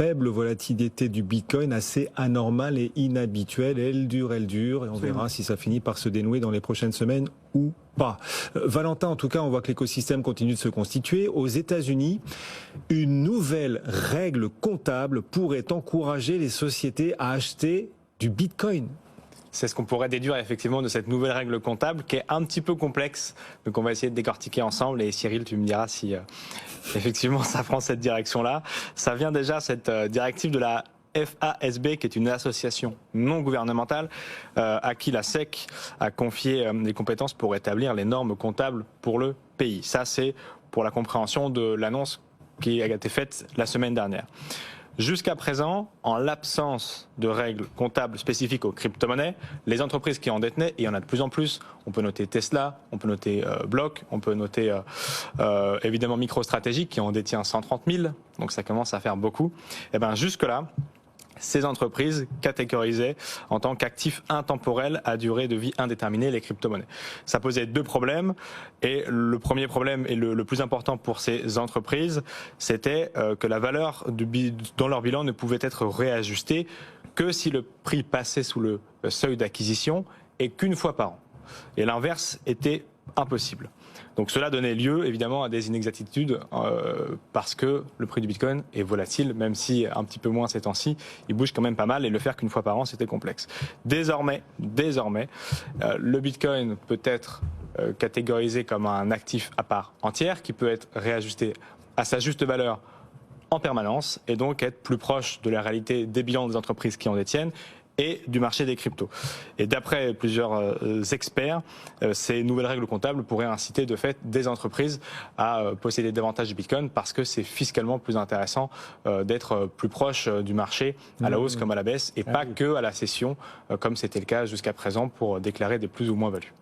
faible volatilité du Bitcoin assez anormale et inhabituelle. Elle dure, et on verra si ça finit par se dénouer dans les prochaines semaines ou pas. Valentin, en tout cas, on voit que l'écosystème continue de se constituer. Aux États-Unis, une nouvelle règle comptable pourrait encourager les sociétés à acheter du Bitcoin. C'est ce qu'on pourrait déduire effectivement de cette nouvelle règle comptable qui est un petit peu complexe, donc on va essayer de décortiquer ensemble. Et Cyril, tu me diras si effectivement ça prend cette direction-là. Ça vient déjà, cette directive de la FASB, qui est une association non gouvernementale à qui la SEC a confié des compétences pour établir les normes comptables pour le pays. Ça, c'est pour la compréhension de l'annonce qui a été faite la semaine dernière. Jusqu'à présent, en l'absence de règles comptables spécifiques aux crypto-monnaies, les entreprises qui en détenaient, et il y en a de plus en plus, on peut noter Tesla, on peut noter Block, on peut noter évidemment MicroStrategy qui en détient 130 000, donc ça commence à faire beaucoup. Et bien jusque-là, ces entreprises catégorisaient en tant qu'actifs intemporels à durée de vie indéterminée les crypto-monnaies. Ça posait deux problèmes, et le premier problème et le plus important pour ces entreprises, c'était que la valeur dans leur bilan ne pouvait être réajustée que si le prix passait sous le seuil d'acquisition et qu'une fois par an. Et l'inverse était impossible. Donc cela donnait lieu évidemment à des inexactitudes parce que le prix du Bitcoin est volatile, même si un petit peu moins ces temps-ci, il bouge quand même pas mal et le faire qu'une fois par an, c'était complexe. Désormais, le Bitcoin peut être catégorisé comme un actif à part entière qui peut être réajusté à sa juste valeur en permanence et donc être plus proche de la réalité des bilans des entreprises qui en détiennent et du marché des cryptos. Et d'après plusieurs experts, ces nouvelles règles comptables pourraient inciter de fait des entreprises à posséder davantage de Bitcoin parce que c'est fiscalement plus intéressant d'être plus proche du marché à la hausse comme à la baisse et pas que à la cession comme c'était le cas jusqu'à présent pour déclarer des plus ou moins values.